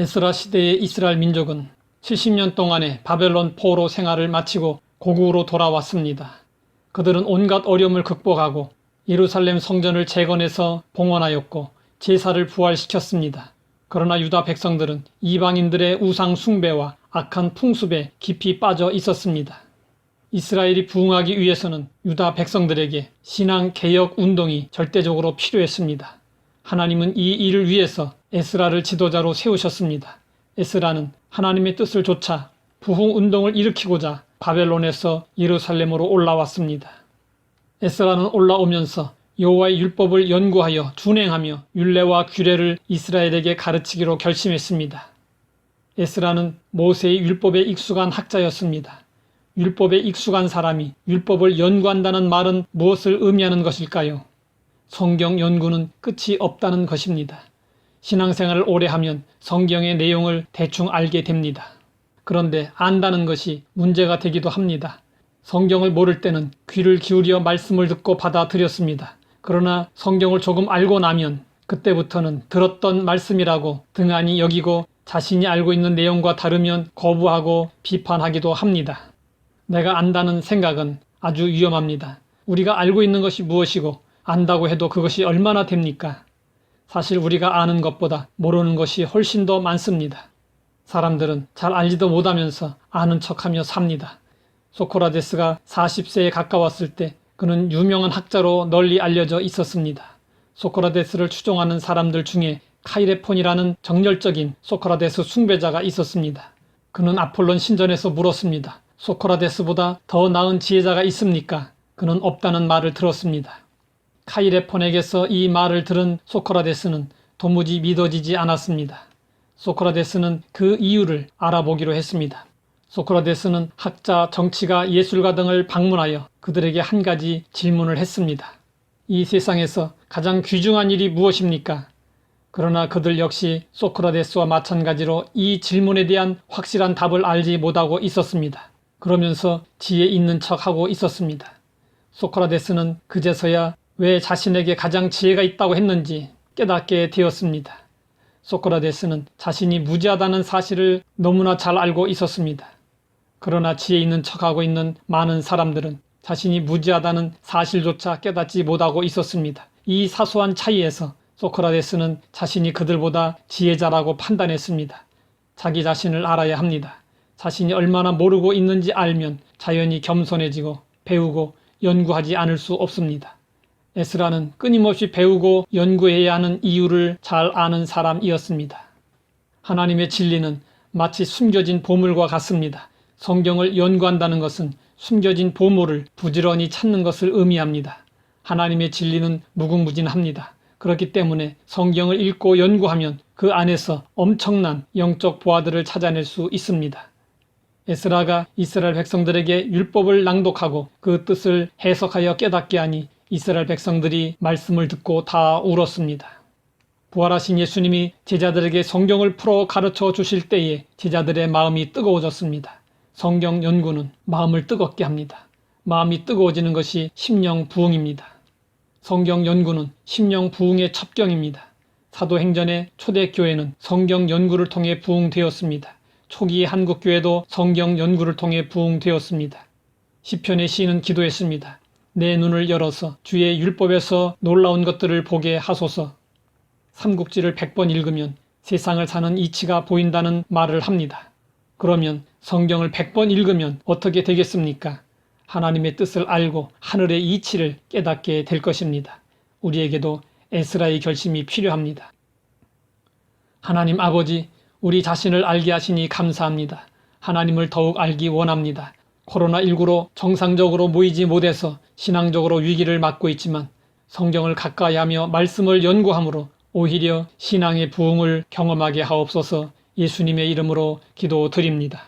에스라 시대의 이스라엘 민족은 70년 동안의 바벨론 포로 생활을 마치고 고국으로 돌아왔습니다. 그들은 온갖 어려움을 극복하고 예루살렘 성전을 재건해서 봉헌하였고 제사를 부활시켰습니다. 그러나 유다 백성들은 이방인들의 우상 숭배와 악한 풍습에 깊이 빠져 있었습니다. 이스라엘이 부흥하기 위해서는 유다 백성들에게 신앙 개혁 운동이 절대적으로 필요했습니다. 하나님은 이 일을 위해서 에스라를 지도자로 세우셨습니다. 에스라는 하나님의 뜻을 좇아 부흥 운동을 일으키고자 바벨론에서 예루살렘으로 올라왔습니다. 에스라는 올라오면서 여호와의 율법을 연구하여 준행하며 율례와 규례를 이스라엘에게 가르치기로 결심했습니다. 에스라는 모세의 율법에 익숙한 학자였습니다. 율법에 익숙한 사람이 율법을 연구한다는 말은 무엇을 의미하는 것일까요? 성경 연구는 끝이 없다는 것입니다. 신앙생활을 오래 하면 성경의 내용을 대충 알게 됩니다. 그런데 안다는 것이 문제가 되기도 합니다. 성경을 모를 때는 귀를 기울여 말씀을 듣고 받아들였습니다. 그러나 성경을 조금 알고 나면 그때부터는 들었던 말씀이라고 등한히 여기고 자신이 알고 있는 내용과 다르면 거부하고 비판하기도 합니다. 내가 안다는 생각은 아주 위험합니다. 우리가 알고 있는 것이 무엇이고 안다고 해도 그것이 얼마나 됩니까? 사실 우리가 아는 것보다 모르는 것이 훨씬 더 많습니다. 사람들은 잘 알지도 못하면서 아는 척하며 삽니다. 소크라테스가 40세에 가까웠을 때 그는 유명한 학자로 널리 알려져 있었습니다. 소크라테스를 추종하는 사람들 중에 카이레폰이라는 정열적인 소크라테스 숭배자가 있었습니다. 그는 아폴론 신전에서 물었습니다. 소크라테스보다 더 나은 지혜자가 있습니까? 그는 없다는 말을 들었습니다. 카이레폰에게서 이 말을 들은 소크라테스는 도무지 믿어지지 않았습니다. 소크라테스는 그 이유를 알아보기로 했습니다. 소크라테스는 학자, 정치가, 예술가 등을 방문하여 그들에게 한 가지 질문을 했습니다. 이 세상에서 가장 귀중한 일이 무엇입니까? 그러나 그들 역시 소크라테스와 마찬가지로 이 질문에 대한 확실한 답을 알지 못하고 있었습니다. 그러면서 지혜 있는 척하고 있었습니다. 소크라테스는 그제서야 왜 자신에게 가장 지혜가 있다고 했는지 깨닫게 되었습니다. 소크라테스는 자신이 무지하다는 사실을 너무나 잘 알고 있었습니다. 그러나 지혜 있는 척하고 있는 많은 사람들은 자신이 무지하다는 사실조차 깨닫지 못하고 있었습니다. 이 사소한 차이에서 소크라테스는 자신이 그들보다 지혜자라고 판단했습니다. 자기 자신을 알아야 합니다. 자신이 얼마나 모르고 있는지 알면 자연히 겸손해지고 배우고 연구하지 않을 수 없습니다. 에스라는 끊임없이 배우고 연구해야 하는 이유를 잘 아는 사람이었습니다. 하나님의 진리는 마치 숨겨진 보물과 같습니다. 성경을 연구한다는 것은 숨겨진 보물을 부지런히 찾는 것을 의미합니다. 하나님의 진리는 무궁무진합니다. 그렇기 때문에 성경을 읽고 연구하면 그 안에서 엄청난 영적 보화들을 찾아낼 수 있습니다. 에스라가 이스라엘 백성들에게 율법을 낭독하고 그 뜻을 해석하여 깨닫게 하니 이스라엘 백성들이 말씀을 듣고 다 울었습니다. 부활하신 예수님이 제자들에게 성경을 풀어 가르쳐 주실 때에 제자들의 마음이 뜨거워졌습니다. 성경 연구는 마음을 뜨겁게 합니다. 마음이 뜨거워지는 것이 심령 부흥입니다. 성경 연구는 심령 부흥의 첩경입니다. 사도행전의 초대교회는 성경 연구를 통해 부흥되었습니다. 초기의 한국교회도 성경 연구를 통해 부흥되었습니다. 시편의 시인은 기도했습니다. 내 눈을 열어서 주의 율법에서 놀라운 것들을 보게 하소서. 삼국지를 100번 읽으면 세상을 사는 이치가 보인다는 말을 합니다. 그러면 성경을 100번 읽으면 어떻게 되겠습니까? 하나님의 뜻을 알고 하늘의 이치를 깨닫게 될 것입니다. 우리에게도 에스라의 결심이 필요합니다. 하나님 아버지, 우리 자신을 알게 하시니 감사합니다. 하나님을 더욱 알기 원합니다. 코로나19로 정상적으로 모이지 못해서 신앙적으로 위기를 맞고 있지만 성경을 가까이 하며 말씀을 연구함으로 오히려 신앙의 부흥을 경험하게 하옵소서. 예수님의 이름으로 기도드립니다.